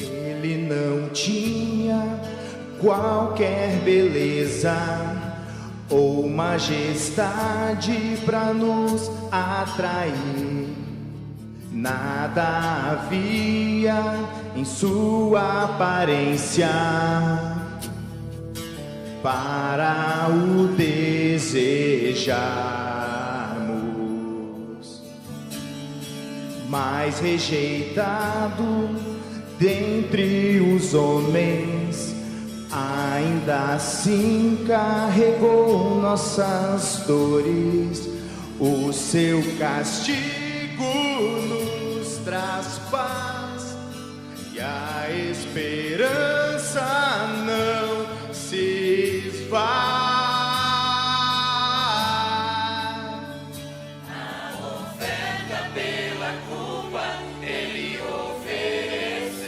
Ele não tinha qualquer beleza ou majestade para nos atrair. Nada havia em sua aparência para o desejarmos, mas rejeitado dentre os homens, ainda assim carregou nossas dores. O seu castigo nos traz paz e a esperança não se esvai. A oferta pela culpa ele ofereceu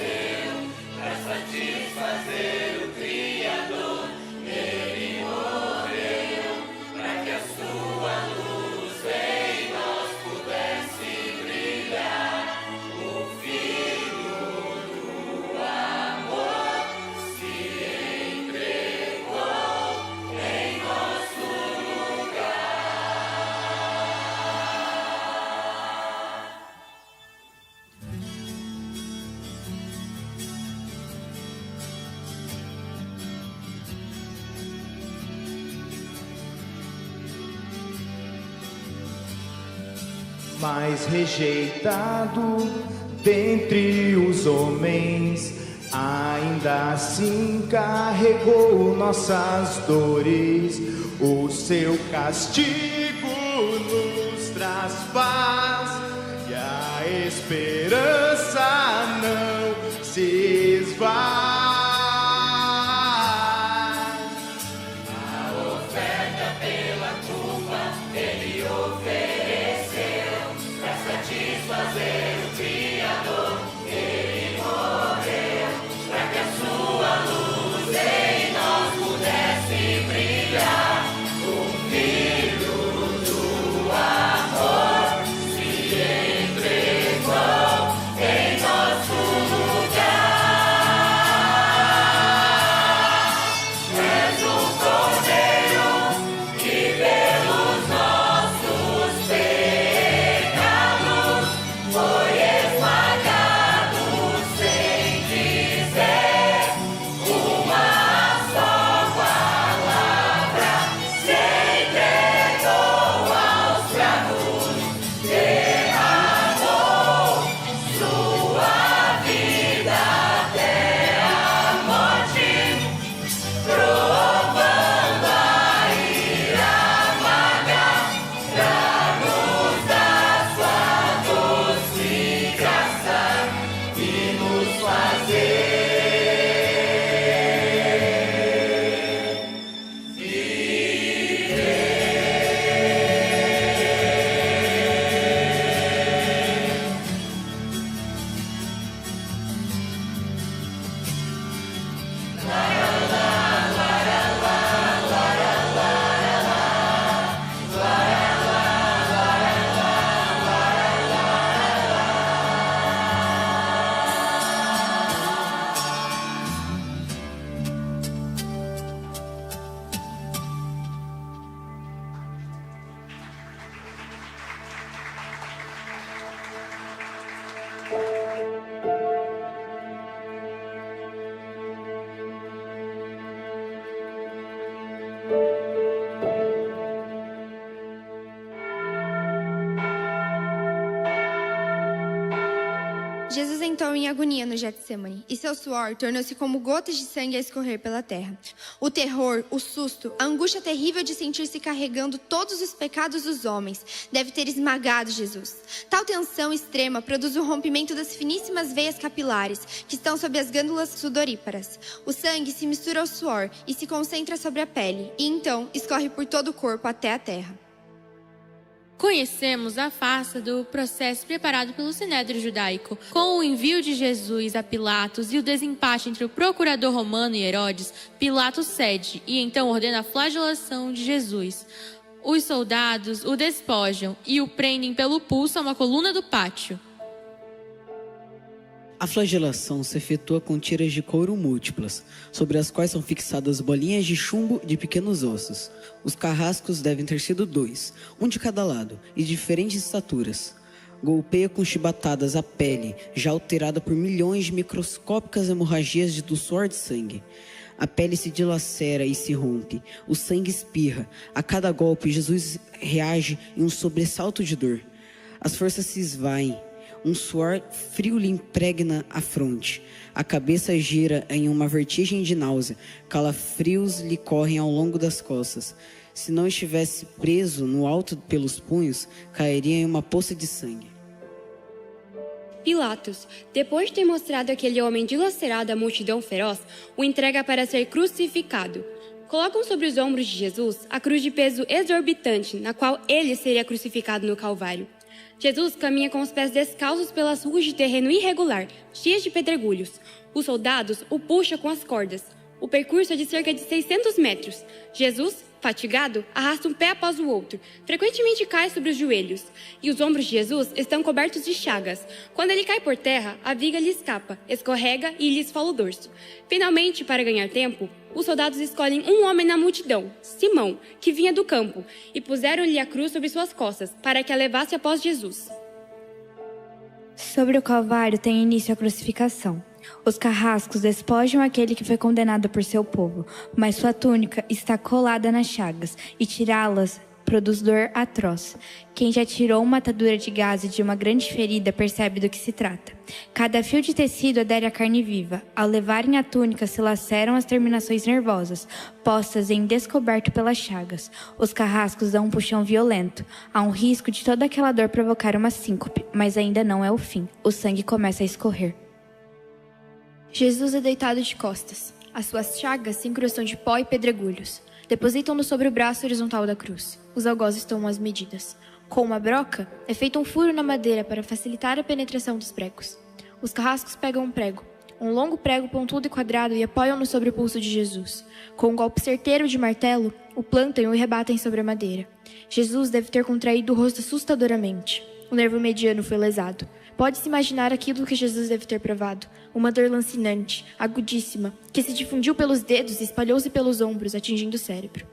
para satisfazer o Criador. Ele morreu para que a sua luz em nós pudesse brilhar. O Filho do amor se entregou em nosso lugar. Mas rejeitado dentre os homens, ainda assim carregou nossas dores. O seu castigo nos traz paz e a esperança não se esvai. A oferta pela culpa ele ofereceu para satisfazer o Criador. Ele morreu para que a sua luz em nós pudesse brilhar. O Filho do amor se entregou em nosso lugar. És o Cordeiro que pelos nossos pecados foi esmagado sem dizer uma só palavra. Se entregou aos bravos, derramou sua vida até a morte, provando a ira amarga pra nos dar sua doce graça e nos fazer Jesus entrou em agonia no Getsêmani, e seu suor tornou-se como gotas de sangue a escorrer pela terra. O terror, o susto, a angústia terrível de sentir-se carregando todos os pecados dos homens deve ter esmagado Jesus. Tal tensão extrema produz o rompimento das finíssimas veias capilares que estão sob as glândulas sudoríparas. O sangue se mistura ao suor e se concentra sobre a pele, e então escorre por todo o corpo até a terra. Conhecemos a farsa do processo preparado pelo Sinédrio Judaico, com o envio de Jesus a Pilatos e o desempate entre o procurador romano e Herodes. Pilatos cede e então ordena a flagelação de Jesus. Os soldados o despojam e o prendem pelo pulso a uma coluna do pátio. A flagelação se efetua com tiras de couro múltiplas, sobre as quais são fixadas bolinhas de chumbo de pequenos ossos. Os carrascos devem ter sido 2, um de cada lado, e de diferentes estaturas. Golpeia com chibatadas a pele, já alterada por milhões de microscópicas hemorragias do suor de sangue. A pele se dilacera e se rompe, o sangue espirra. A cada golpe, Jesus reage em um sobressalto de dor. As forças se esvaem. Um suor frio lhe impregna a fronte. A cabeça gira em uma vertigem de náusea. Calafrios lhe correm ao longo das costas. Se não estivesse preso no alto pelos punhos, cairia em uma poça de sangue. Pilatos, depois de ter mostrado aquele homem dilacerado à multidão feroz, o entrega para ser crucificado. Colocam sobre os ombros de Jesus a cruz de peso exorbitante, na qual ele seria crucificado no Calvário. Jesus caminha com os pés descalços pelas ruas de terreno irregular, cheias de pedregulhos. Os soldados o puxam com as cordas. O percurso é de cerca de 600 metros. Jesus, fatigado, arrasta um pé após o outro. Frequentemente cai sobre os joelhos. E os ombros de Jesus estão cobertos de chagas. Quando ele cai por terra, a viga lhe escapa, escorrega e lhe esfola o dorso. Finalmente, para ganhar tempo, os soldados escolhem um homem na multidão, Simão, que vinha do campo, e puseram-lhe a cruz sobre suas costas, para que a levasse após Jesus. Sobre o Calvário tem início a crucificação. Os carrascos despojam aquele que foi condenado por seu povo, mas sua túnica está colada nas chagas, e tirá-las produz dor atroz. Quem já tirou uma atadura de gaze de uma grande ferida percebe do que se trata. Cada fio de tecido adere à carne viva. Ao levarem a túnica, se laceram as terminações nervosas, postas em descoberto pelas chagas. Os carrascos dão um puxão violento. Há um risco de toda aquela dor provocar uma síncope, mas ainda não é o fim. O sangue começa a escorrer. Jesus é deitado de costas. As suas chagas se incrustam de pó e pedregulhos. Depositam-no sobre o braço horizontal da cruz. Os algozes tomam as medidas. Com uma broca, é feito um furo na madeira para facilitar a penetração dos pregos. Os carrascos pegam um prego, um longo prego pontudo e quadrado, e apoiam-no sobre o pulso de Jesus. Com um golpe certeiro de martelo, o plantam e o rebatem sobre a madeira. Jesus deve ter contraído o rosto assustadoramente. O nervo mediano foi lesado. Pode-se imaginar aquilo que Jesus deve ter provado. Uma dor lancinante, agudíssima, que se difundiu pelos dedos e espalhou-se pelos ombros, atingindo o cérebro.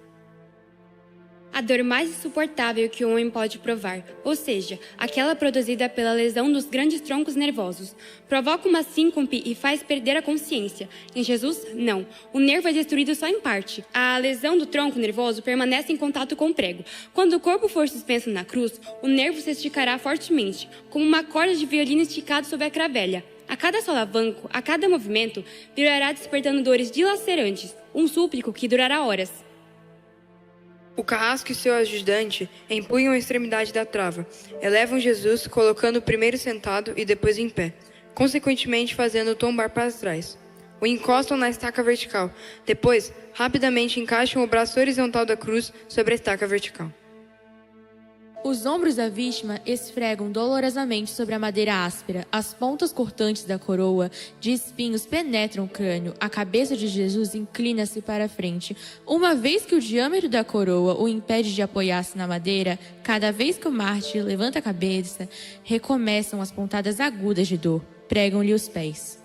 A dor mais insuportável que o homem pode provar, ou seja, aquela produzida pela lesão dos grandes troncos nervosos. Provoca uma síncope e faz perder a consciência. Em Jesus, não. O nervo é destruído só em parte. A lesão do tronco nervoso permanece em contato com o prego. Quando o corpo for suspenso na cruz, o nervo se esticará fortemente, como uma corda de violino esticada sobre a cravelha. A cada solavanco, a cada movimento, virará despertando dores dilacerantes, um súplico que durará horas. O carrasco e seu ajudante empunham a extremidade da trava, elevam Jesus, colocando-o primeiro sentado e depois em pé, consequentemente fazendo-o tombar para trás. O encostam na estaca vertical, depois, rapidamente encaixam o braço horizontal da cruz sobre a estaca vertical. Os ombros da vítima esfregam dolorosamente sobre a madeira áspera. As pontas cortantes da coroa de espinhos penetram o crânio. A cabeça de Jesus inclina-se para a frente. Uma vez que o diâmetro da coroa o impede de apoiar-se na madeira, cada vez que o mártir levanta a cabeça, recomeçam as pontadas agudas de dor. Pregam-lhe os pés.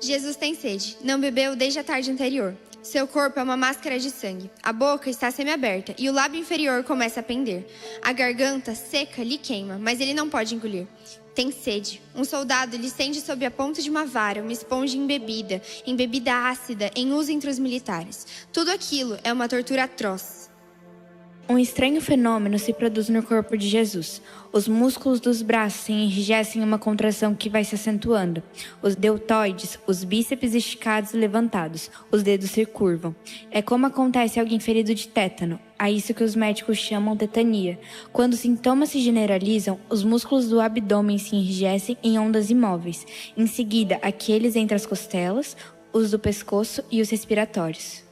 Jesus tem sede. Não bebeu desde a tarde anterior. Seu corpo é uma máscara de sangue. A boca está semiaberta e o lábio inferior começa a pender. A garganta, seca, lhe queima, mas ele não pode engolir. Tem sede. Um soldado lhe estende sob a ponta de uma vara uma esponja embebida ácida em uso entre os militares. Tudo aquilo é uma tortura atroz. Um estranho fenômeno se produz no corpo de Jesus. Os músculos dos braços se enrijecem em uma contração que vai se acentuando. Os deltoides, os bíceps esticados e levantados. Os dedos se curvam. É como acontece a alguém ferido de tétano. A isso que os médicos chamam tetania. Quando os sintomas se generalizam, os músculos do abdômen se enrijecem em ondas imóveis. Em seguida, aqueles entre as costelas, os do pescoço e os respiratórios.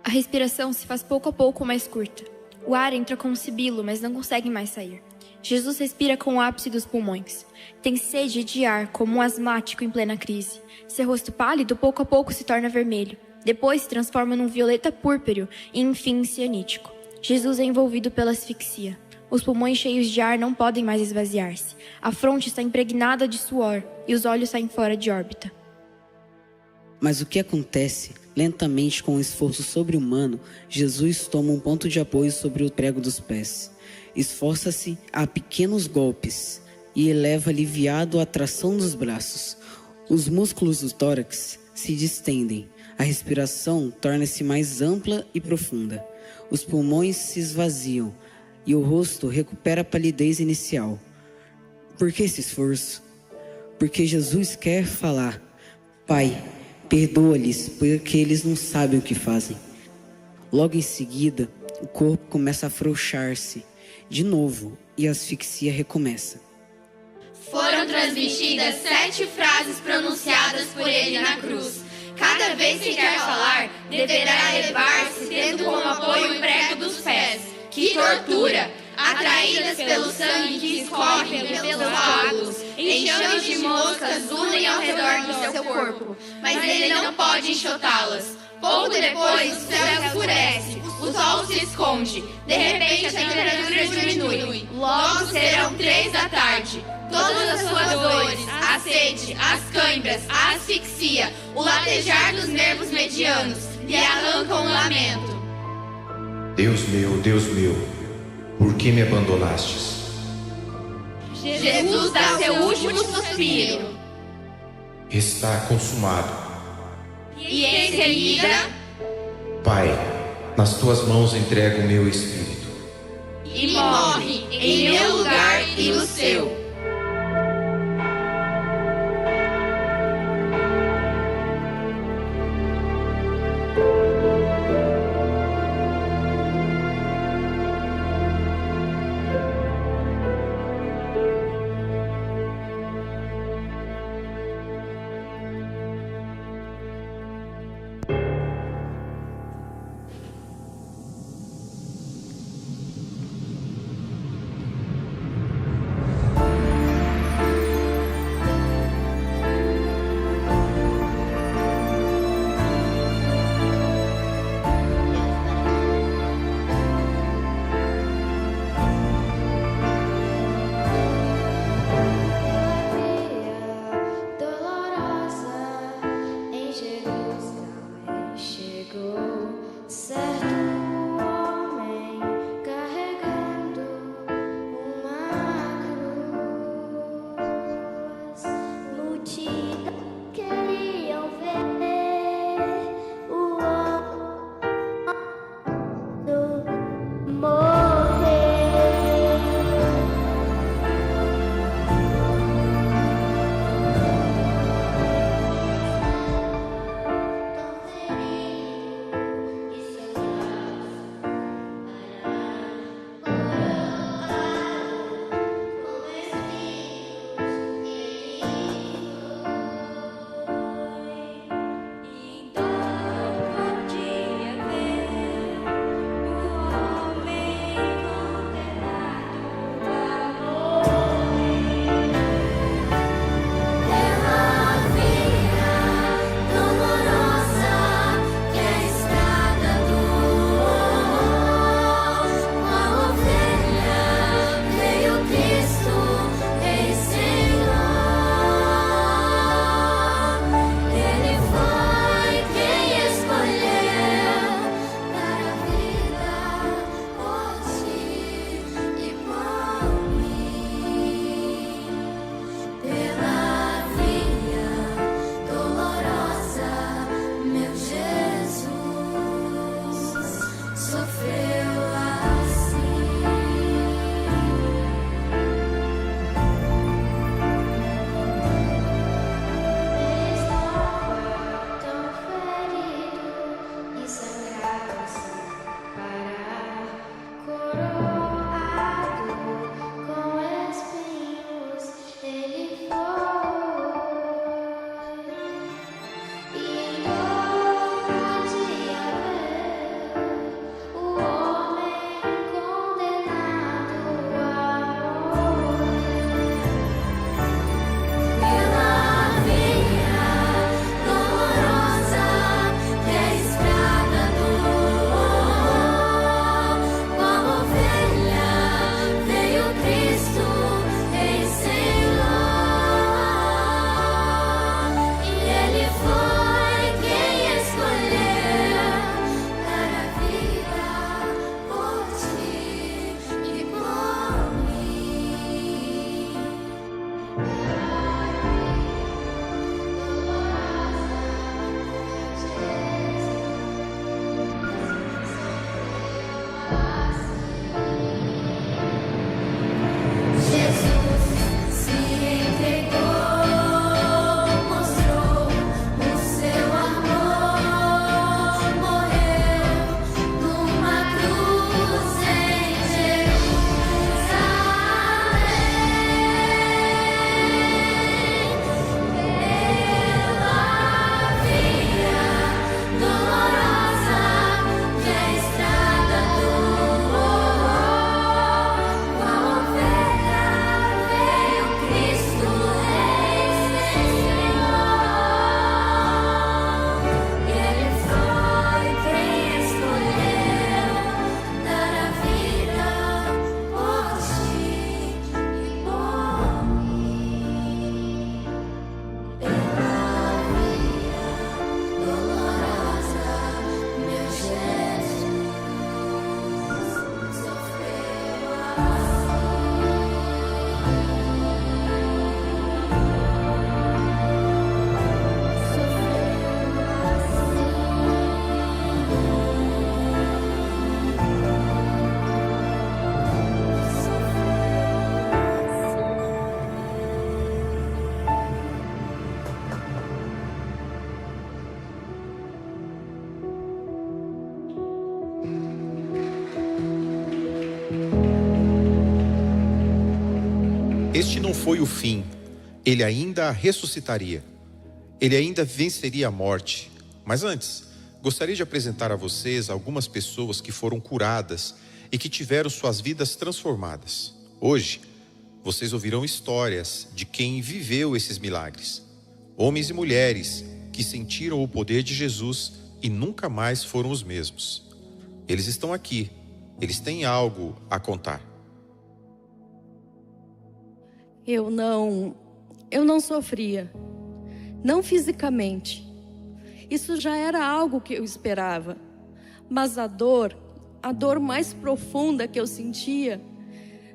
A respiração se faz pouco a pouco mais curta. O ar entra com um sibilo, mas não consegue mais sair. Jesus respira com o ápice dos pulmões. Tem sede de ar, como um asmático em plena crise. Seu rosto pálido pouco a pouco se torna vermelho. Depois se transforma num violeta púrpureo e, enfim, cianítico. Jesus é envolvido pela asfixia. Os pulmões cheios de ar não podem mais esvaziar-se. A fronte está impregnada de suor e os olhos saem fora de órbita. Mas o que acontece? Lentamente, com um esforço sobre-humano, Jesus toma um ponto de apoio sobre o prego dos pés. Esforça-se a pequenos golpes e eleva aliviado a tração dos braços. Os músculos do tórax se distendem. A respiração torna-se mais ampla e profunda. Os pulmões se esvaziam e o rosto recupera a palidez inicial. Por que esse esforço? Porque Jesus quer falar: Pai, perdoa-lhes, porque eles não sabem o que fazem. Logo em seguida, o corpo começa a afrouxar-se de novo e a asfixia recomeça. Foram transmitidas 7 frases pronunciadas por ele na cruz. Cada vez que quer falar, deverá elevar-se, tendo como apoio o prego dos pés. Que tortura! Atraídas pelo sangue que escorre pelos coágulos, enxames de moscas unem ao redor do seu corpo, mas ele não pode enxotá-las. Pouco depois, o céu escurece, o sol se esconde, de repente a temperatura diminui. Logo serão 3 da tarde. Todas as suas dores, a sede, as câimbras, a asfixia, o latejar dos nervos medianos, lhe arrancam um lamento. Deus meu, por que me abandonastes? Jesus dá seu último suspiro. Está consumado. E em seguida, Pai, nas tuas mãos entrego o meu espírito. e morre em meu lugar e no seu. Este não foi o fim. Ele ainda ressuscitaria. Ele ainda venceria a morte. Mas antes, gostaria de apresentar a vocês algumas pessoas que foram curadas e que tiveram suas vidas transformadas. Hoje, vocês ouvirão histórias de quem viveu esses milagres. Homens e mulheres que sentiram o poder de Jesus e nunca mais foram os mesmos. Eles estão aqui. Eles têm algo a contar. Eu não sofria, não fisicamente. Isso já era algo que eu esperava. Mas a dor mais profunda que eu sentia,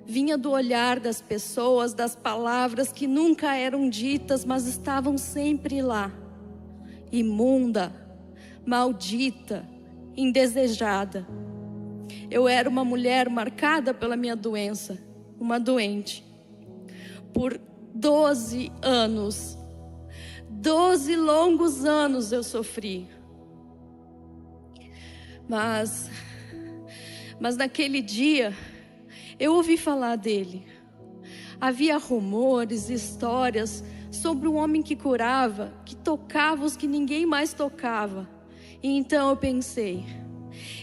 vinha do olhar das pessoas, das palavras que nunca eram ditas, mas estavam sempre lá. Imunda, maldita, indesejada. Eu era uma mulher marcada pela minha doença, uma doente. Por 12 anos, 12 longos anos eu sofri. Mas naquele dia, eu ouvi falar dele. Havia rumores, histórias sobre um homem que curava, que tocava os que ninguém mais tocava. E então eu pensei,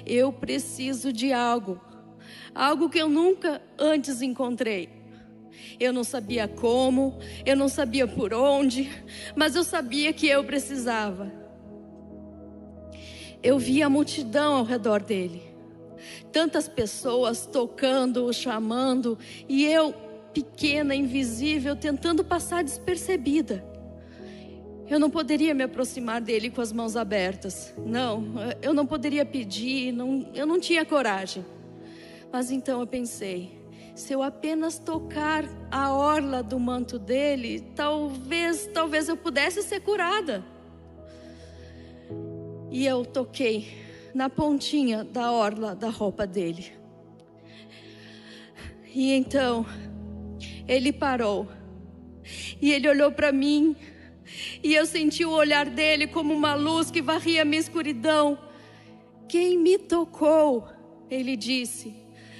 eu preciso de algo que eu nunca antes encontrei. Eu não sabia como, eu não sabia por onde, mas eu sabia que eu precisava. Eu via a multidão ao redor dele. Tantas pessoas tocando, chamando, e eu, pequena, invisível, tentando passar despercebida. Eu não poderia me aproximar dele com as mãos abertas. Não, eu não poderia pedir, eu não tinha coragem. Mas então eu pensei, se eu apenas tocar a orla do manto dele, talvez eu pudesse ser curada. E eu toquei na pontinha da orla da roupa dele. E então, ele parou. E ele olhou para mim. E eu senti o olhar dele como uma luz que varria a minha escuridão. Quem me tocou, ele disse,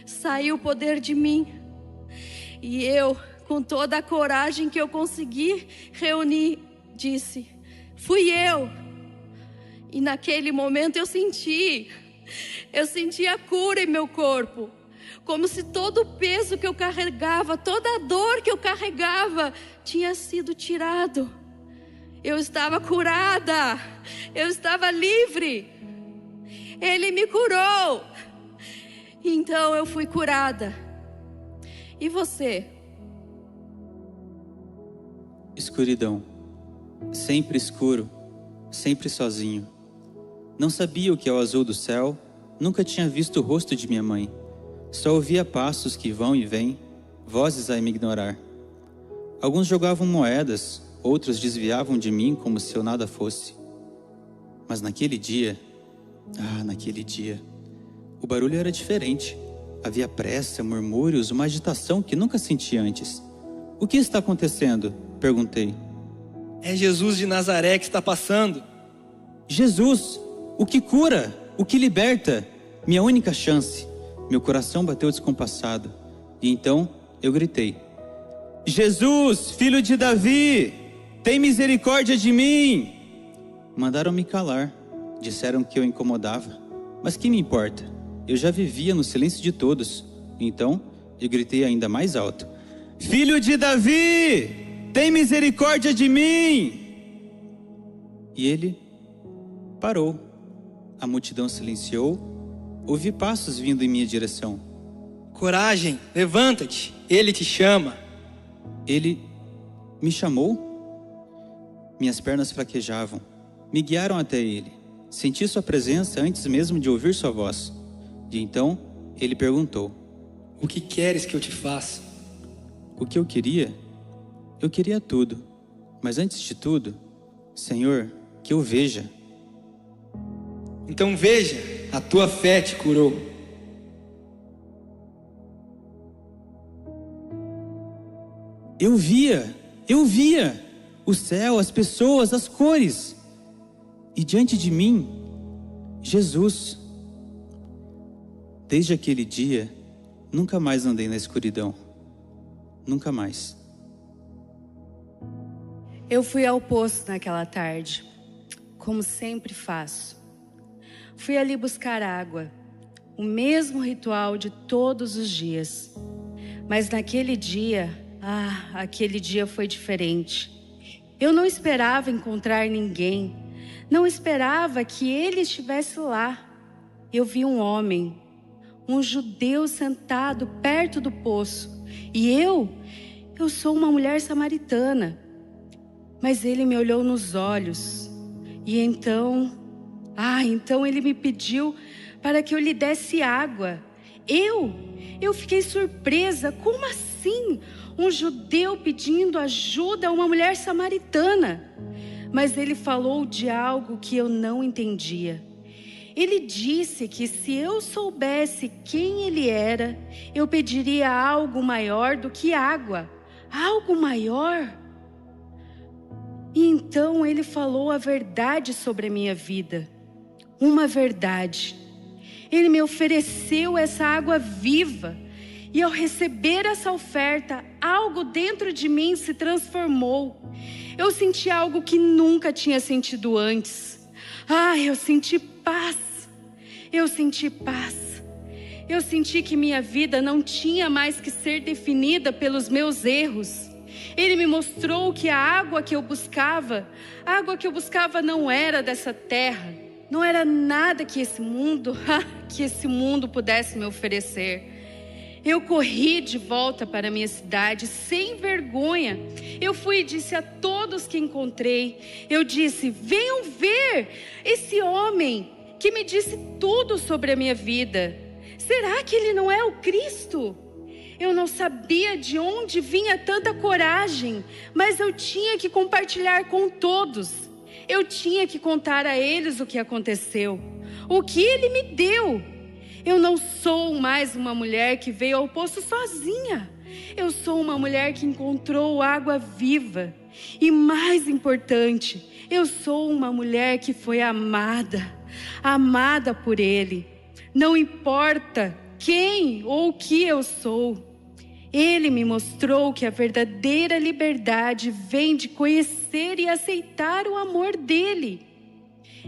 saiu o poder de mim. E eu, com toda a coragem que eu consegui reunir, disse, fui eu. E naquele momento eu senti a cura em meu corpo. Como se todo o peso que eu carregava, toda a dor que eu carregava, tinha sido tirado. Eu estava curada, eu estava livre. Ele me curou. Então eu fui curada. E você? Escuridão. Sempre escuro, sempre sozinho. Não sabia o que é o azul do céu, nunca tinha visto o rosto de minha mãe. Só ouvia passos que vão e vêm, vozes a me ignorar. Alguns jogavam moedas, outros desviavam de mim como se eu nada fosse. Mas naquele dia, o barulho era diferente. Havia pressa, murmúrios, uma agitação que nunca senti antes. O que está acontecendo? Perguntei. É Jesus de Nazaré que está passando. Jesus, o que cura, o que liberta, minha única chance. Meu coração bateu descompassado. E então eu gritei. Jesus, filho de Davi, tem misericórdia de mim. Mandaram me calar. Disseram que eu incomodava. Mas que me importa? Eu já vivia no silêncio de todos. Então eu gritei ainda mais alto. Filho de Davi, tem misericórdia de mim. E ele parou. A multidão silenciou. Ouvi passos vindo em minha direção. Coragem, levanta-te, ele te chama. Ele me chamou? Minhas pernas fraquejavam. Me guiaram até ele. Senti sua presença antes mesmo de ouvir sua voz. E então ele perguntou. O que queres que eu te faça? O que eu queria? Eu queria tudo. Mas antes de tudo, Senhor, que eu veja. Então veja, a tua fé te curou. Eu via o céu, as pessoas, as cores. E diante de mim, Jesus. Desde aquele dia, nunca mais andei na escuridão. nunca mais. Eu fui ao poço naquela tarde, como sempre faço. Fui ali buscar água, o mesmo ritual de todos os dias. Mas naquele dia, aquele dia foi diferente. Eu não esperava encontrar ninguém, não esperava que ele estivesse lá. Eu vi um homem, um judeu sentado perto do poço. E eu sou uma mulher samaritana. Mas ele me olhou nos olhos. E então ele me pediu para que eu lhe desse água. Eu fiquei surpresa. Como assim? Um judeu pedindo ajuda a uma mulher samaritana? Mas ele falou de algo que eu não entendia. Ele disse que se eu soubesse quem ele era, eu pediria algo maior do que água. Algo maior? E então ele falou a verdade sobre a minha vida. Uma verdade. Ele me ofereceu essa água viva. E ao receber essa oferta, algo dentro de mim se transformou. Eu senti algo que nunca tinha sentido antes. Eu senti paz. Eu senti paz. Eu senti que minha vida não tinha mais que ser definida pelos meus erros. Ele me mostrou que a água que eu buscava não era dessa terra. Não era nada que esse mundo pudesse me oferecer. Eu corri de volta para a minha cidade sem vergonha. Eu fui e disse a todos que encontrei. Eu disse: venham ver esse homem que me disse tudo sobre a minha vida. Será que ele não é o Cristo? Eu não sabia de onde vinha tanta coragem, mas eu tinha que compartilhar com todos. Eu tinha que contar a eles o que aconteceu, o que ele me deu. Eu não sou mais uma mulher que veio ao poço sozinha. Eu sou uma mulher que encontrou água viva. E mais importante, eu sou uma mulher que foi amada por ele. Não importa quem ou o que eu sou. Ele me mostrou que a verdadeira liberdade vem de conhecer e aceitar o amor dele.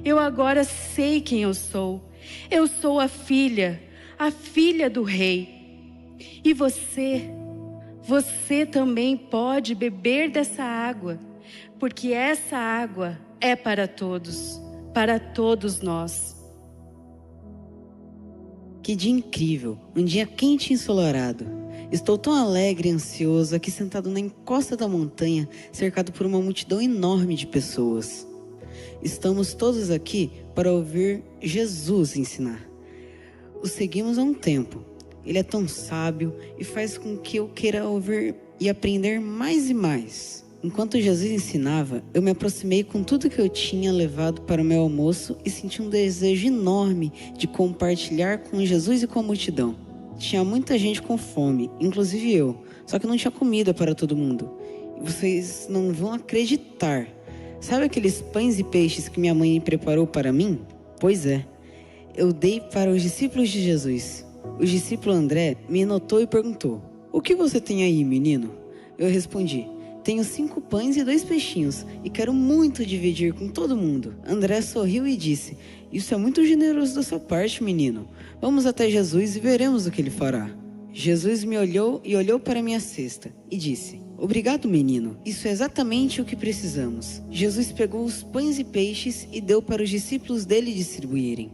Eu agora sei quem eu sou. Eu sou a filha do rei. E você também pode beber dessa água, porque essa água é para todos nós. Que dia incrível, um dia quente e ensolarado. Estou tão alegre e ansioso aqui sentado na encosta da montanha, cercado por uma multidão enorme de pessoas. Estamos todos aqui para ouvir Jesus ensinar. O seguimos há um tempo. Ele é tão sábio e faz com que eu queira ouvir e aprender mais e mais. Enquanto Jesus ensinava, eu me aproximei com tudo que eu tinha levado para o meu almoço e senti um desejo enorme de compartilhar com Jesus e com a multidão. Tinha muita gente com fome, inclusive eu, só que não tinha comida para todo mundo. E vocês não vão acreditar. Sabe aqueles pães e peixes que minha mãe preparou para mim? Pois é, eu dei para os discípulos de Jesus. O discípulo André me notou e perguntou: "O que você tem aí, menino?" Eu respondi: "Tenho 5 pães e 2 peixinhos e quero muito dividir com todo mundo." André sorriu e disse: "Isso é muito generoso da sua parte, menino. Vamos até Jesus e veremos o que ele fará." Jesus me olhou e olhou para minha cesta e disse: "Obrigado, menino. Isso é exatamente o que precisamos." Jesus pegou os pães e peixes e deu para os discípulos dele distribuírem.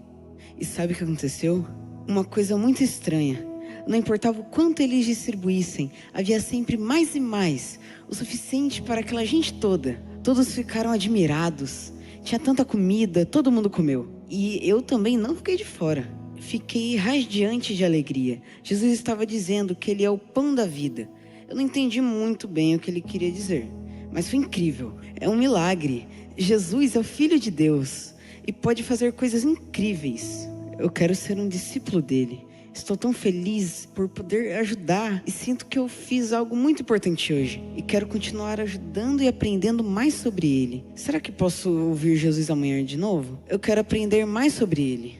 E sabe o que aconteceu? Uma coisa muito estranha. Não importava o quanto eles distribuíssem, havia sempre mais e mais, o suficiente para aquela gente toda. Todos ficaram admirados. Tinha tanta comida, todo mundo comeu. E eu também não fiquei de fora. Fiquei radiante de alegria. Jesus estava dizendo que ele é o pão da vida. Eu não entendi muito bem o que ele queria dizer, mas foi incrível. É um milagre. Jesus é o Filho de Deus e pode fazer coisas incríveis. Eu quero ser um discípulo dele. Estou tão feliz por poder ajudar e sinto que eu fiz algo muito importante hoje. E quero continuar ajudando e aprendendo mais sobre ele. Será que posso ouvir Jesus amanhã de novo? Eu quero aprender mais sobre ele.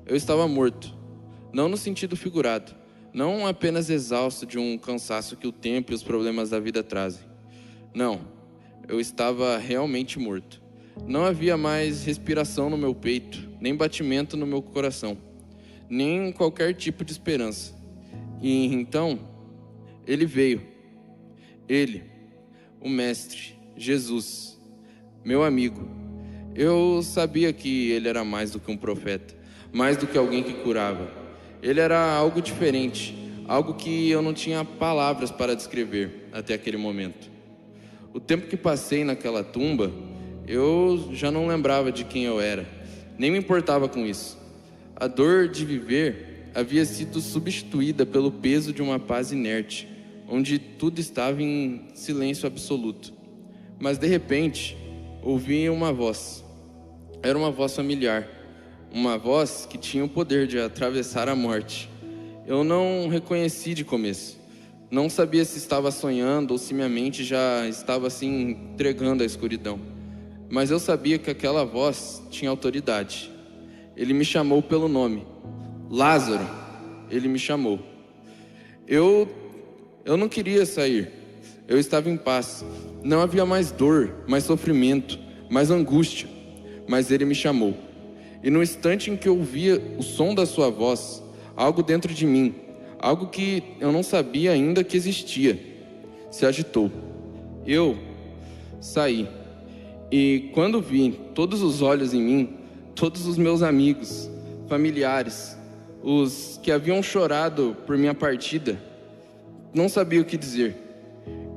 Eu estava morto, não no sentido figurado. não apenas exausto de um cansaço que o tempo e os problemas da vida trazem. Não, eu estava realmente morto. Não havia mais respiração no meu peito, nem batimento no meu coração, nem qualquer tipo de esperança. E então, ele veio. Ele, o Mestre, Jesus, meu amigo. Eu sabia que ele era mais do que um profeta, mais do que alguém que curava. Ele era algo diferente, algo que eu não tinha palavras para descrever até aquele momento. O tempo que passei naquela tumba, eu já não lembrava de quem eu era, nem me importava com isso. A dor de viver havia sido substituída pelo peso de uma paz inerte, onde tudo estava em silêncio absoluto. Mas de repente, ouvi uma voz. Era uma voz familiar, uma voz que tinha o poder de atravessar a morte. Eu não reconheci de começo. Não sabia se estava sonhando ou se minha mente já estava se entregando à escuridão. Mas eu sabia que aquela voz tinha autoridade. Ele me chamou pelo nome. Lázaro, ele me chamou. Eu não queria sair. Eu estava em paz. Não havia mais dor, mais sofrimento, mais angústia. Mas ele me chamou. E no instante em que eu ouvia o som da sua voz, algo dentro de mim, algo que eu não sabia ainda que existia, se agitou. Eu saí. E quando vi todos os olhos em mim, todos os meus amigos, familiares, os que haviam chorado por minha partida, não sabia o que dizer.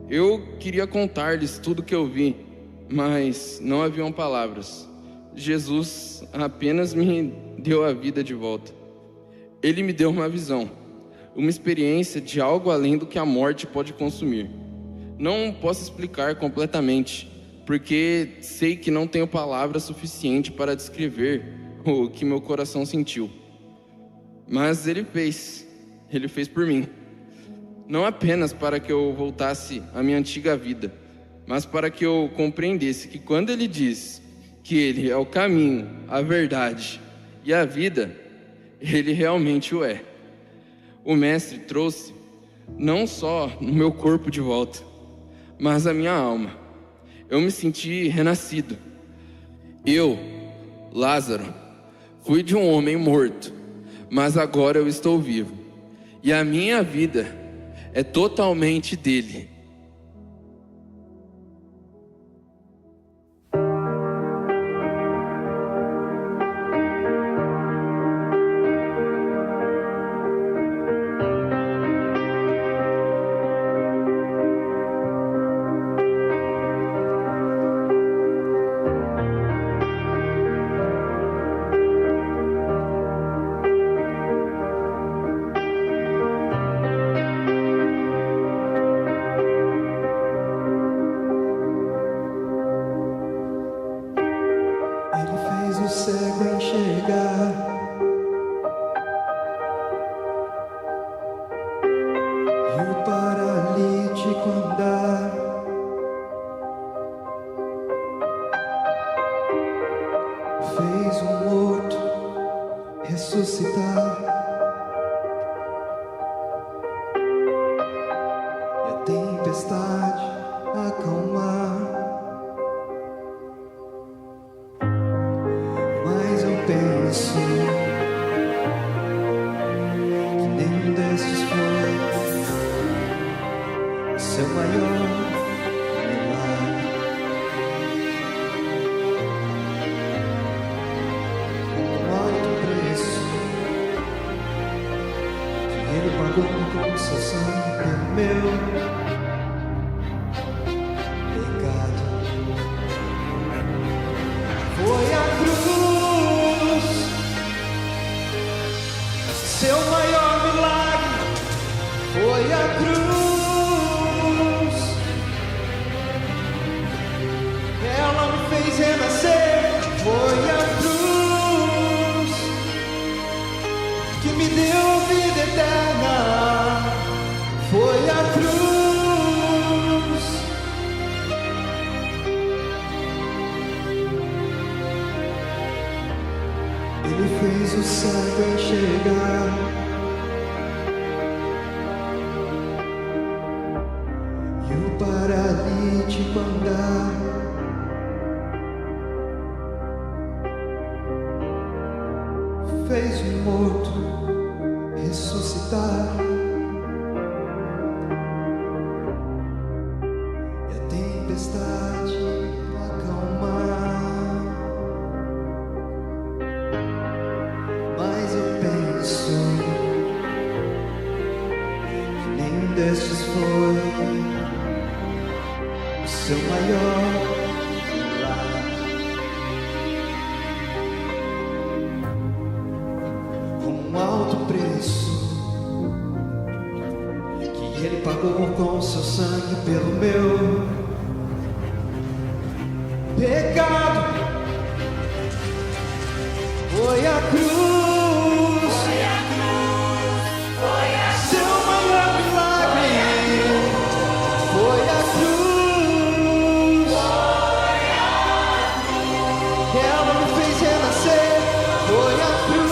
Eu queria contar-lhes tudo o que eu vi, mas não haviam palavras. Jesus apenas me deu a vida de volta. Ele me deu uma visão, uma experiência de algo além do que a morte pode consumir. Não posso explicar completamente, porque sei que não tenho palavras suficientes para descrever o que meu coração sentiu. Mas Ele fez por mim. Não apenas para que eu voltasse à minha antiga vida, mas para que eu compreendesse que quando Ele diz que Ele é o caminho, a verdade e a vida, Ele realmente o é. O Mestre trouxe não só o meu corpo de volta, mas a minha alma. Eu me senti renascido. Eu, Lázaro, fui de um homem morto, mas agora eu estou vivo. E a minha vida é totalmente dele. Ele fez o cego enxergar e o paralítico andar. Fez o morto ressuscitar. E a tempestade acalmar. Mas eu penso que nenhum destes foi o seu maior. Ele pagou com seu sangue pelo meu pecado. Foi a cruz, seu maior milagre. Foi a cruz, ela me fez renascer. Foi a cruz.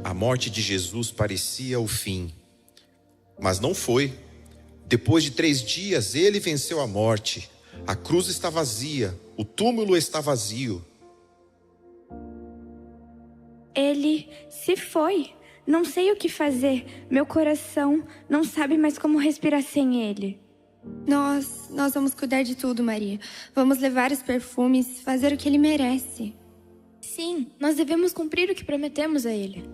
A morte de Jesus parecia o fim, mas não foi. Depois de 3 dias, ele venceu a morte. A cruz está vazia, o túmulo está vazio. Ele se foi. Não sei o que fazer. Meu coração não sabe mais como respirar sem ele. Nós vamos cuidar de tudo, Maria. Vamos levar os perfumes, fazer o que ele merece. Sim, nós devemos cumprir o que prometemos a ele.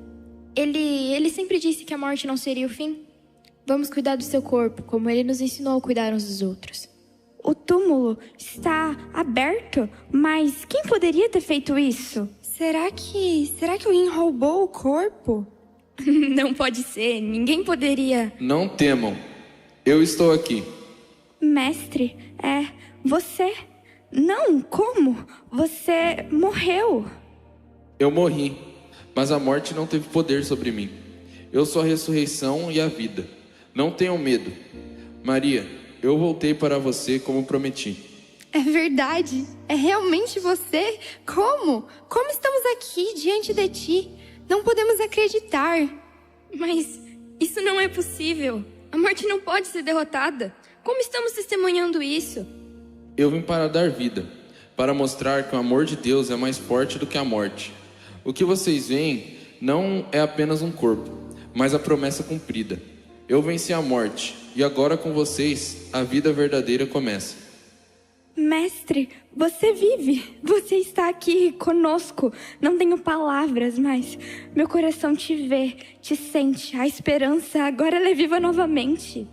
Ele sempre disse que a morte não seria o fim. Vamos cuidar do seu corpo, como ele nos ensinou a cuidar uns dos outros. O túmulo está aberto, mas quem poderia ter feito isso? Será que alguém roubou o corpo? Não pode ser, ninguém poderia. Não temam, eu estou aqui. Mestre, você? Não, como? Você morreu. Eu morri, mas a morte não teve poder sobre mim. Eu sou a ressurreição e a vida. Não tenham medo. Maria, eu voltei para você como prometi. É verdade, é realmente você? Como? Como estamos aqui diante de ti? Não podemos acreditar. Mas isso não é possível. A morte não pode ser derrotada. Como estamos testemunhando isso? Eu vim para dar vida, para mostrar que o amor de Deus é mais forte do que a morte. O que vocês veem não é apenas um corpo, mas a promessa cumprida. Eu venci a morte, e agora com vocês, a vida verdadeira começa. Mestre, você vive. Você está aqui conosco. Não tenho palavras, mas meu coração te vê, te sente. A esperança agora ela é viva novamente.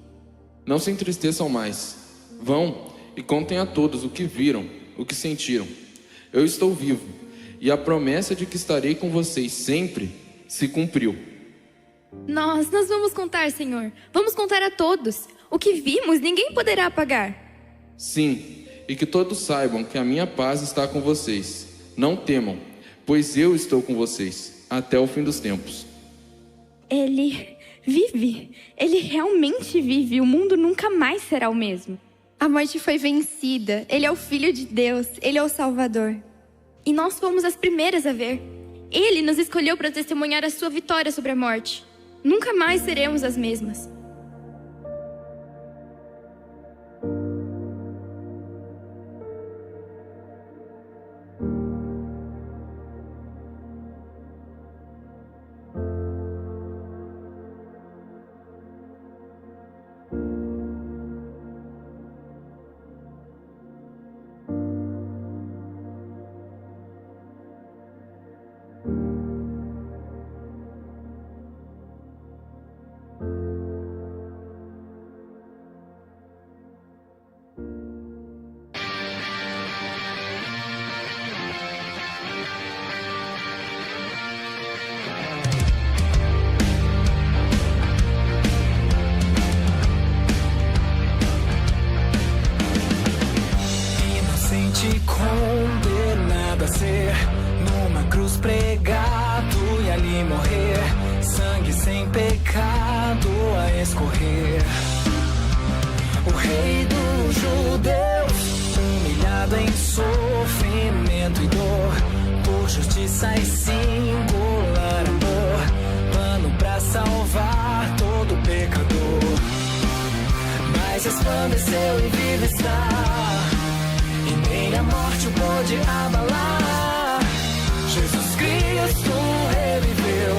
Não se entristeçam mais. Vão e contem a todos o que viram, o que sentiram. Eu estou vivo, e a promessa de que estarei com vocês sempre se cumpriu. Nós vamos contar, Senhor. Vamos contar a todos. O que vimos, ninguém poderá apagar. Sim, e que todos saibam que a minha paz está com vocês. Não temam, pois eu estou com vocês até o fim dos tempos. Ele vive. Ele realmente vive. O mundo nunca mais será o mesmo. A morte foi vencida. Ele é o Filho de Deus. Ele é o Salvador. E nós fomos as primeiras a ver. Ele nos escolheu para testemunhar a sua vitória sobre a morte. Nunca mais seremos as mesmas. Condenado a ser numa cruz pregado e ali morrer, sangue sem pecado a escorrer. O rei dos judeus, humilhado em sofrimento e dor, por justiça e singular amor, plano pra salvar todo pecador. Mas resplandeceu e vivo está, e nem a morte o pôde abalar. Jesus Cristo reviveu,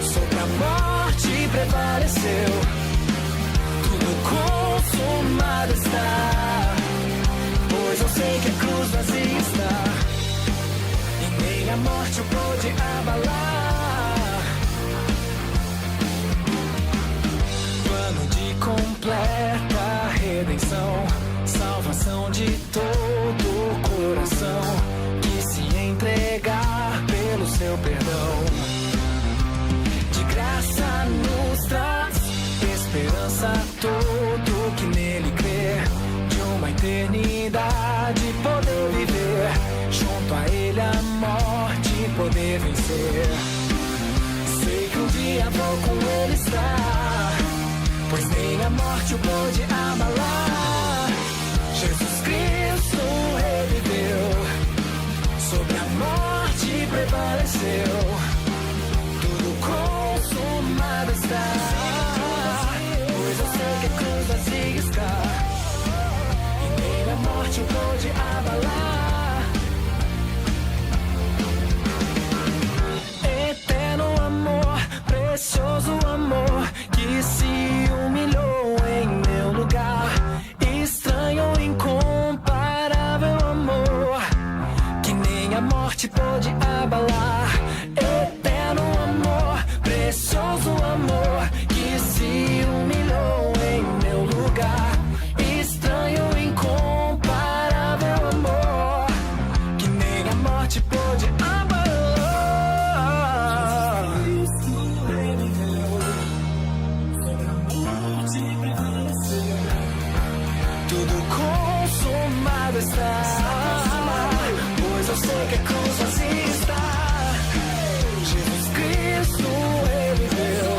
sobre a morte prevaleceu. Tudo consumado está, pois eu sei que a cruz vazia está, e nem a morte o pôde abalar. Plano de completa redenção, salvação de todo o coração que se entregar pelo seu perdão. De graça nos traz esperança a todo que nele crer, de uma eternidade poder viver, junto a ele a morte poder vencer. Sei que um dia vou com ele estar, pois nem a morte o pôde abalar. Jesus Cristo reviveu, sobre a morte prevaleceu. Tudo consumado está, pois eu sei que a cruz vazia está, e nem a morte pôde abalar. Eterno amor, precioso amor, que se humilhou em meu lugar. Estranho, incomparável amor, que nem a morte pôde abalar. Eterno amor, precioso amor, que se humilhou em meu lugar. Estranho, incomparável amor, que nem a morte pôde abalar. Cristo reviveu, sobre a morte prevaleceu. Tudo consumado está, pois eu sei que a cruz vazia está. Jesus Cristo reviveu,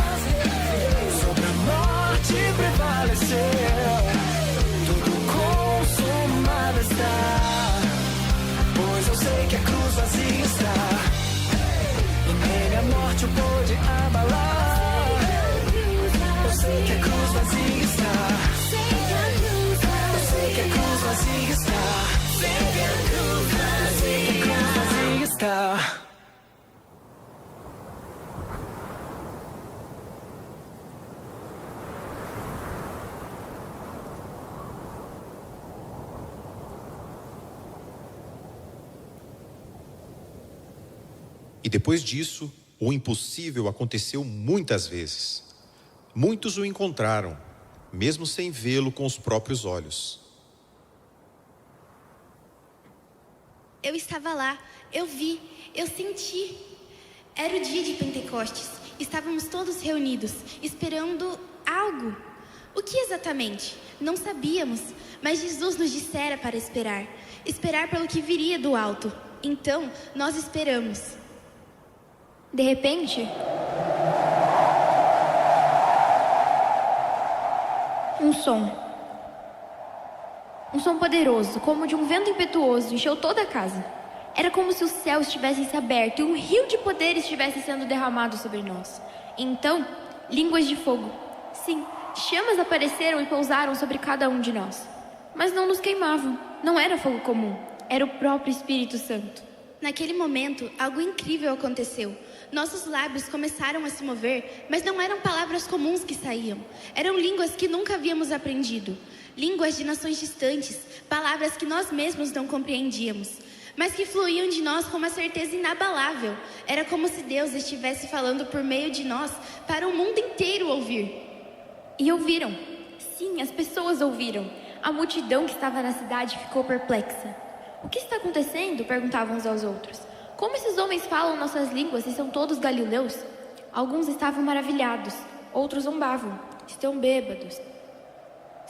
sobre a morte prevaleceu. Tudo consumado está, pois eu sei que a cruz vazia está, e nele a morte o pôde abalar. Eu sei que a cruz vazia está, que a cruz vazia está, sei que a cruz vazia está. E depois disso, o impossível aconteceu muitas vezes. Muitos o encontraram, mesmo sem vê-lo com os próprios olhos. Eu estava lá, eu vi, eu senti. Era o dia de Pentecostes. Estávamos todos reunidos, esperando algo. O que exatamente? Não sabíamos, mas Jesus nos dissera para esperar. Esperar pelo que viria do alto. Então, nós esperamos. De repente, um som poderoso, como de um vento impetuoso, encheu toda a casa. Era como se os céus tivessem se aberto e um rio de poder estivesse sendo derramado sobre nós. Então, línguas de fogo. Sim, chamas apareceram e pousaram sobre cada um de nós. Mas não nos queimavam. Não era fogo comum. Era o próprio Espírito Santo. Naquele momento, algo incrível aconteceu. Nossos lábios começaram a se mover, mas não eram palavras comuns que saíam. Eram línguas que nunca havíamos aprendido. Línguas de nações distantes, palavras que nós mesmos não compreendíamos, mas que fluíam de nós com uma certeza inabalável. Era como se Deus estivesse falando por meio de nós para o mundo inteiro ouvir. E ouviram. Sim, as pessoas ouviram. A multidão que estava na cidade ficou perplexa. O que está acontecendo? Perguntavam uns aos outros. Como esses homens falam nossas línguas e são todos galileus? Alguns estavam maravilhados, outros zombavam. Estão bêbados.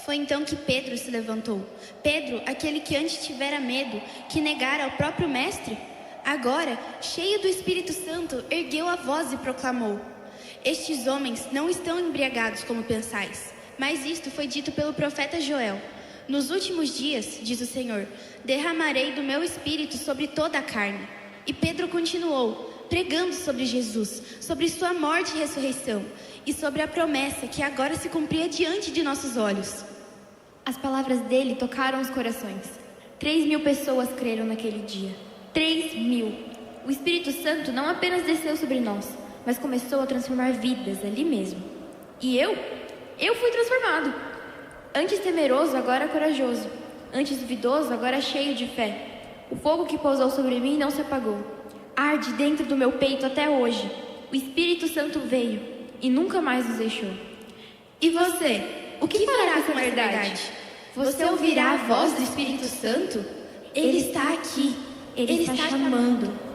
Foi então que Pedro se levantou. Pedro, aquele que antes tivera medo, que negara ao próprio mestre, agora, cheio do Espírito Santo, ergueu a voz e proclamou: Estes homens não estão embriagados como pensais, mas isto foi dito pelo profeta Joel. Nos últimos dias, diz o Senhor, derramarei do meu Espírito sobre toda a carne. E Pedro continuou, pregando sobre Jesus, sobre sua morte e ressurreição, e sobre a promessa que agora se cumpria diante de nossos olhos. As palavras dele tocaram os corações. 3.000 pessoas creram naquele dia. 3.000. O Espírito Santo não apenas desceu sobre nós, mas começou a transformar vidas ali mesmo. E eu fui transformado. Antes temeroso, agora corajoso. Antes duvidoso, agora cheio de fé. O fogo que pousou sobre mim não se apagou. Arde dentro do meu peito até hoje. O Espírito Santo veio e nunca mais nos deixou. E você? O que fará com essa verdade? Você ouvirá a voz do Espírito Santo? Ele está aqui. Ele está chamando.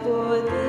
Podemos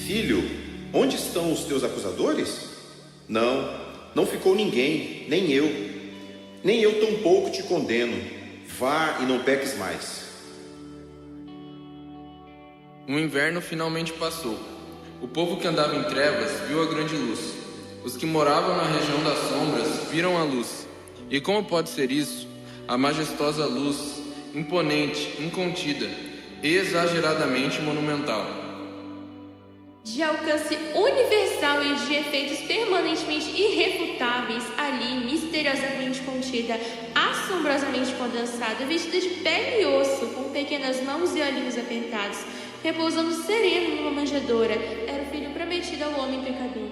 Filho, onde estão os teus acusadores? Não ficou ninguém, nem eu. Nem eu tampouco te condeno. Vá e não peques mais. O inverno finalmente passou. O povo que andava em trevas viu a grande luz. Os que moravam na região das sombras viram a luz. E como pode ser isso? A majestosa luz, imponente, incontida, exageradamente monumental. De alcance universal e de efeitos permanentemente irrefutáveis, ali, misteriosamente contida, assombrosamente condensada, vestida de pele e osso, com pequenas mãos e olhinhos apertados, repousando sereno numa manjedoura, era o filho prometido ao homem pecador.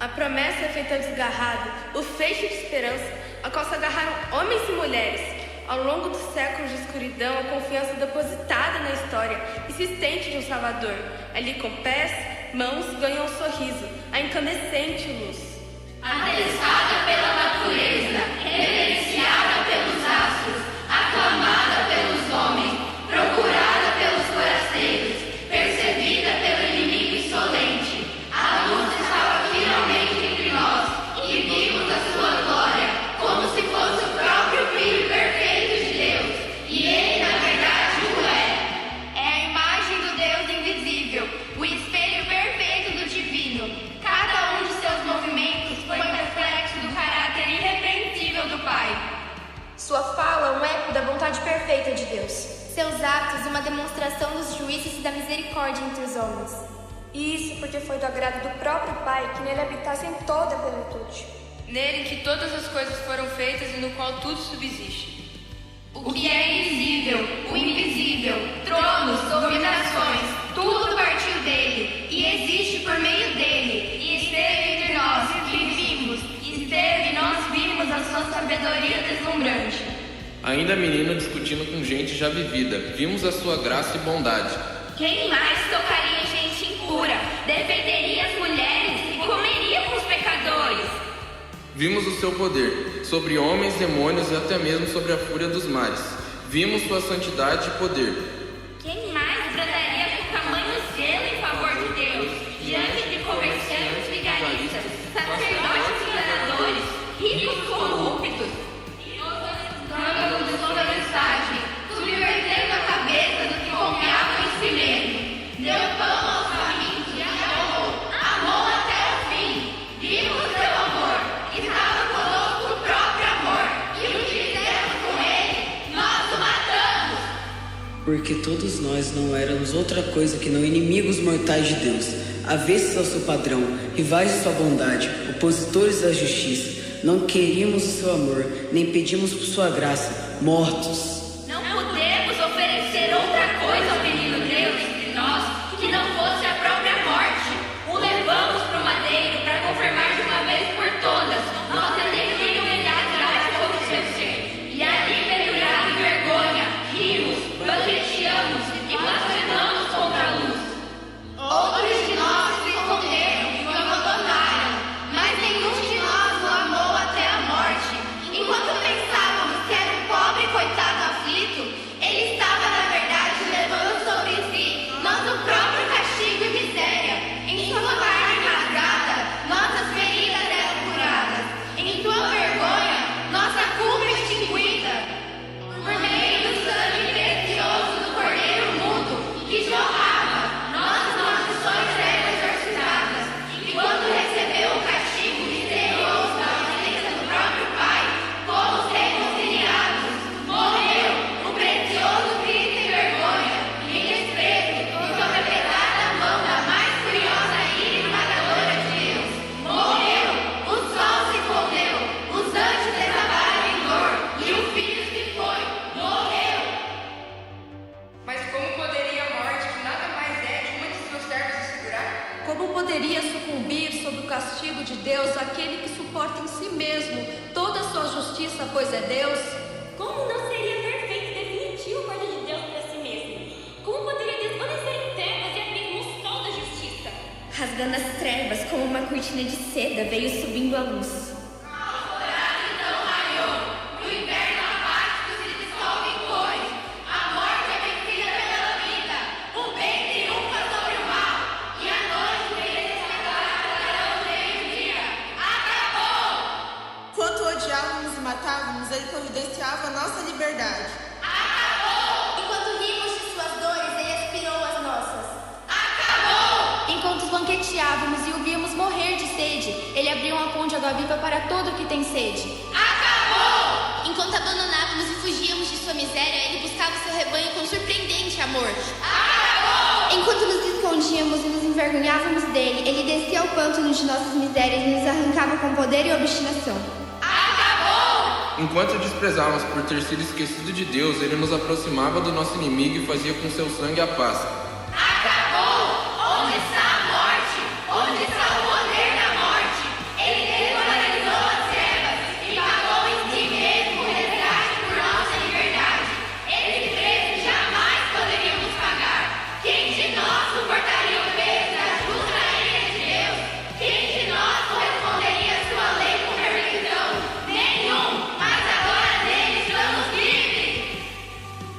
A promessa feita ao desgarrado, o feixe de esperança, a qual se agarraram homens e mulheres. Ao longo dos séculos de escuridão, a confiança depositada na história insistente de um Salvador. Ali com pés, mãos, ganhou um sorriso, a incandescente luz. Atestada pela natureza, reverenciada pelos astros, aclamada pelos homens, procurada pelos forasteiros, percebida pelo inimigo insolente. A luz estava finalmente entre nós e vimos a sua glória, como se fosse o próprio Filho perfeito de Deus. E ele, na verdade, o é. É a imagem do Deus invisível, o espelho perfeito do divino. Cada um de seus movimentos foi um reflexo do caráter irrepreensível do Pai. Sua fala, um eco da vontade perfeita de Deus. Seus atos, uma demonstração dos juízos e da misericórdia entre os homens. E isso porque foi do agrado do próprio Pai que nele habitasse em toda a plenitude. Nele que todas as coisas foram feitas e no qual tudo subsiste. O que é invisível, o invisível, tronos, dominações, tudo partiu dele e existe por meio dele. E esteve entre nós e vimos, esteve e nós vimos a sua sabedoria deslumbrante. Ainda menino discutindo com gente já vivida, vimos a sua graça e bondade. Quem mais tocaria em gente impura, defenderia as mulheres e comeria com os pecadores? Vimos o seu poder sobre homens, demônios e até mesmo sobre a fúria dos mares. Vimos sua santidade e poder. Quem mais bradaria com tamanho zelo em favor de Deus, diante de comerciantes vigaristas, sacerdotes enganadores, ricos corruptos, escândalos de toda mensagem, subvertendo a cabeça dos que confiavam em si mesmo. Deu pão aos famintos e amou até o fim. Vimos o seu amor, estava conosco o próprio amor, e o que fizemos com ele, nós o matamos. Porque todos nós não éramos outra coisa que não inimigos mortais de Deus, avessos ao seu padrão, rivais de sua bondade, opositores da justiça. Não queríamos o seu amor, nem pedimos por sua graça, mortos. Não podemos oferecer outra coisa ao menino Deus entre nós que não fosse a própria morte. O levamos para o madeiro para confirmar de uma vez por todas nossa deslealdade sobre o seu ser. E ali, pendurado em vergonha, rimos, banqueteamos e blasfemamos contra a luz. Outros de nós se esconderam e o abandonaram, mas nenhum de nós o amou até a morte. Enquanto pensávamos que era um pobre coitado aflito, ele estava, na verdade, levando sobre si nosso próprio castigo e miséria. Em sua carne rasgada, nossas feridas eram curadas. Em sua vergonha, nossa culpa extinguida. Por meio do sangue precioso do Cordeiro mudo, que jorrava, nossas maldições eram exorcizadas. E quando recebeu o castigo misterioso da ausência do próprio Pai, fomos reconciliados. Morreu o precioso Cristo em vergonha, em desprezo, e sob a pesada mão da mais furiosa ira esmagadora de Deus. Morreu, o sol se escondeu, os anjos desabaram em dor, e o Filho se foi. Morreu. Mas como poderia a morte, que nada mais é que uma de suas servas, assegurar? Como poderia sucumbir sob o castigo de Deus aquele que suporta em si mesmo toda a sua justiça, pois é Deus? Como não seria perfeito e definitivo o guarda de Deus para si mesmo? Como poderia desvanecer em trevas e abrir o sol da justiça? Rasgando as trevas como uma cortina de seda, veio subindo a luz. Então raiou, o inverno apático se dissolve em cores, a morte é vencida pela vida, o bem triunfa sobre o estava a nossa liberdade. Acabou! Enquanto rimos de suas dores, ele aspirou as nossas. Acabou! Enquanto banqueteávamos e o víamos morrer de sede, ele abriu uma fonte de água viva para todo que tem sede. Acabou! Enquanto abandonávamos e fugíamos de sua miséria, ele buscava seu rebanho com surpreendente amor. Acabou! Enquanto nos escondíamos e nos envergonhávamos dele, ele descia ao pântano de nossas misérias e nos arrancava com poder e obstinação. Enquanto desprezávamos por ter sido esquecido de Deus, ele nos aproximava do nosso inimigo e fazia com seu sangue a paz. Acabou! Onde está a morte? Onde está o poder da morte? Ele desmoralizou as trevas e pagou em si mesmo o resgate por nossa liberdade. Esse preço jamais poderíamos pagar. Quem de nós suportaria o peso da justa ira de Deus? Quem de nós corresponderia à sua lei com retidão? Nenhum! Mas agora nele estamos livres!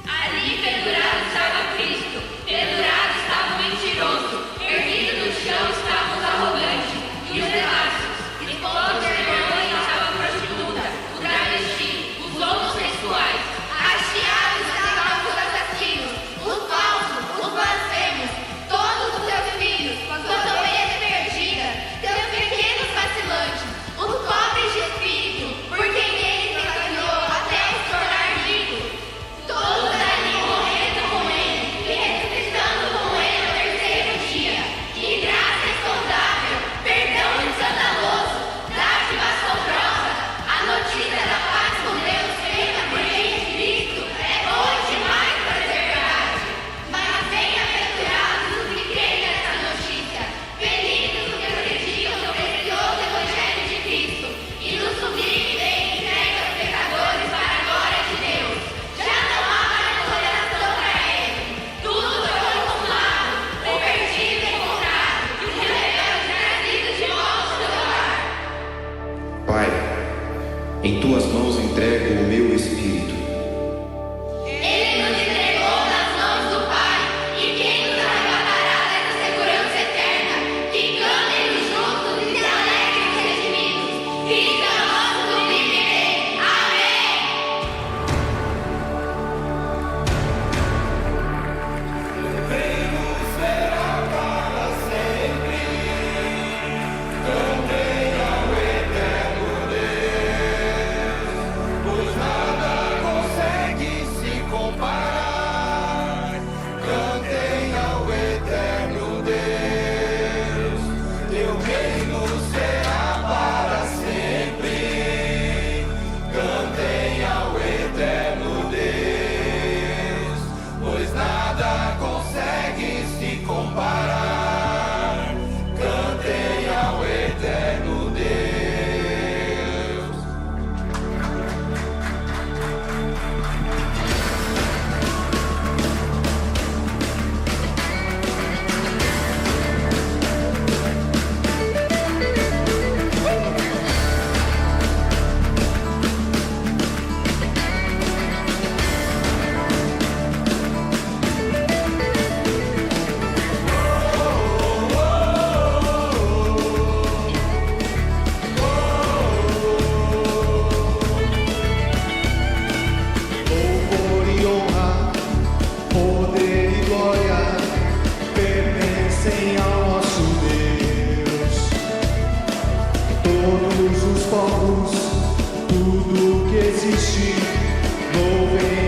Ali pendurado estava Cristo, pendurado estava o mentiroso, erguido no chão estava os arrogantes e os devassos, exposto a vergonha estava a prostituta, o travesti, os homossexuais, hasteados estavam os assassinos, os falsos, os blasfemos, todos os seus filhos, suas ovelhas perdidas, seus pequenos vacilantes, os pobres de espírito, por quem ele se enganou até os tornar ricos, todos ali morrendo com ele e ressuscitando com ele ao terceiro dia. Que graça insondável, perdão escandaloso, dádiva assombrosa, a notícia da paz com Deus feita por meio de Cristo é boa demais para ser verdade. Mas bem-aventurados os que creem nessa notícia, felizes os que acreditam no precioso Evangelho de Cristo e no sublime bem entregue aos pecadores para a glória de Deus. Já não há mais condenação para eles. Tudo foi consumado, o perdido encontrado e os rebeldes trazidos de volta ao seu lar. Pai, em tuas mãos entrego o meu espírito. Ele nos entregou nas mãos do Pai, e quem nos arrebatará dessa segurança eterna? Que cantem os justos e se alegrem os redimidos. Cristo é o nosso sublime bem. Amém! Devemos esperar para sempre. Cantem ao eterno Deus, pois nada consegue se comparar. Cantem ao eterno Deus, teu reino será para sempre. Cantem ao eterno Deus, pois nada consegue se comparar. Cantem ao eterno Deus. Louvor e honra, poder e glória pertencem ao nosso Deus. Todos os povos, tudo que existe, louvem